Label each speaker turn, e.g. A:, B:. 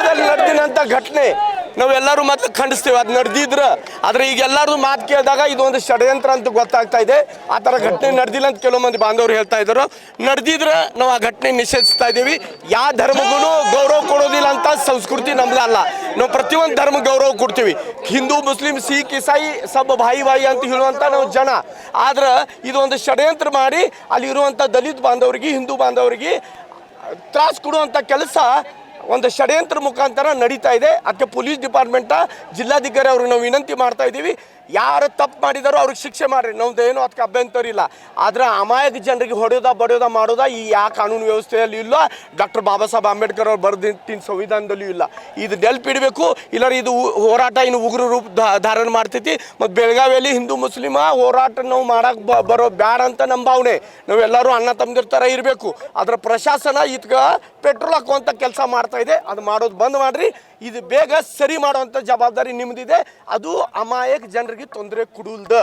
A: ದೇಶದಲ್ಲಿ ನಡೆದಿನಂಥ ಘಟನೆ ನಾವೆಲ್ಲರೂ ಮತ್ತೆ ಖಂಡಿಸ್ತೇವೆ. ಅದು ನಡೆದಿದ್ರೆ ಆದರೆ ಈಗ ಎಲ್ಲರೂ ಮಾತು ಕೇಳಿದಾಗ ಇದೊಂದು ಷಡ್ಯಂತ್ರ ಅಂತ ಗೊತ್ತಾಗ್ತಾ ಇದೆ. ಆ ಥರ ಘಟನೆ ನಡೆದಿಲ್ಲ ಅಂತ ಕೆಲವು ಮಂದಿ ಬಾಂಧವರು ಹೇಳ್ತಾ ಇದ್ರು. ನಡೆದಿದ್ರೆ ನಾವು ಆ ಘಟನೆ ನಿಷೇಧಿಸ್ತಾ ಇದ್ದೀವಿ. ಯಾವ ಧರ್ಮಗೂ ಗೌರವ ಕೊಡೋದಿಲ್ಲ ಅಂತ ಸಂಸ್ಕೃತಿ ನಮ್ದಲ್ಲ. ನಾವು ಪ್ರತಿಯೊಂದು ಧರ್ಮ ಗೌರವ ಕೊಡ್ತೀವಿ. ಹಿಂದೂ ಮುಸ್ಲಿಂ ಸಿಖ್ ಇಸಾಯಿ ಸಬ್ ಭಾಯಿ ಭಾಯಿ ಅಂತ ಹೇಳುವಂಥ ನಾವು ಜನ. ಆದ್ರೆ ಇದೊಂದು ಷಡ್ಯಂತ್ರ ಮಾಡಿ ಅಲ್ಲಿರುವಂಥ ದಲಿತ ಬಾಂಧವರಿಗೆ ಹಿಂದೂ ಬಾಂಧವರಿಗೆ ತ್ರಾಸು ಕೊಡುವಂಥ ಕೆಲಸ ಒಂದು ಷಡ್ಯಂತ್ರ ಮುಖಾಂತರ ನಡೀತಾ ಇದೆ. ಅದಕ್ಕೆ ಪೊಲೀಸ್ ಡಿಪಾರ್ಟ್ಮೆಂಟ ಜಿಲ್ಲಾಧಿಕಾರಿ ಅವ್ರಿಗೆ ನಾವು ವಿನಂತಿ ಮಾಡ್ತಾ ಇದ್ದೀವಿ, ಯಾರು ತಪ್ಪು ಮಾಡಿದಾರೋ ಅವ್ರಿಗೆ ಶಿಕ್ಷೆ ಮಾಡಿರಿ. ನಮ್ದು ಏನೋ ಅದಕ್ಕೆ ಅಭ್ಯಂತರ ಇಲ್ಲ. ಆದರೆ ಅಮಾಯಕ ಜನರಿಗೆ ಹೊಡೆಯೋದ ಬಡಿಯೋದ ಮಾಡೋದ ಈ ಯಾವ ಕಾನೂನು ವ್ಯವಸ್ಥೆಯಲ್ಲಿ ಇಲ್ಲ, ಡಾಕ್ಟರ್ ಬಾಬಾ ಸಾಹೇಬ್ ಅಂಬೇಡ್ಕರ್ ಅವ್ರು ಬರೆದಿಟ್ಟಿನ ಸಂವಿಧಾನದಲ್ಲೂ ಇಲ್ಲ. ಇದು ನೆನಪಿಡಬೇಕು. ಇಲ್ಲಾರ ಇದು ಹೋರಾಟ ಇನ್ನು ಉಗ್ರ ರೂಪ ಧಾರಣ ಮಾಡ್ತೈತಿ. ಮತ್ತು ಬೆಳಗಾವಿಯಲ್ಲಿ ಹಿಂದೂ ಮುಸ್ಲಿಮ ಹೋರಾಟ ನಾವು ಮಾಡಕ್ಕೆ ಬರೋ ಬ್ಯಾಡ ಅಂತ ನಮ್ಮ ಭಾವನೆ. ನಾವೆಲ್ಲರೂ ಅಣ್ಣ ತಮ್ಮದಿರ ಥರ ಇರಬೇಕು. ಅದರ ಪ್ರಶಾಸನ ಇದಕ್ಕೆ ಪೆಟ್ರೋಲ್ ಹಾಕುವಂಥ ಕೆಲಸ ಮಾಡ್ತಾ ಇದೆ. ಅದು ಮಾಡೋದು ಬಂದ್ ಮಾಡಿರಿ. ಇದು ಬೇಗ ಸರಿ ಮಾಡುವಂಥ ಜವಾಬ್ದಾರಿ ನಿಮ್ಮದಿದೆ. ಅದು ಅಮಾಯಕ ಜನರಿಗೆ ತೊಂದರೆ ಕೊಡುಲ್ದ.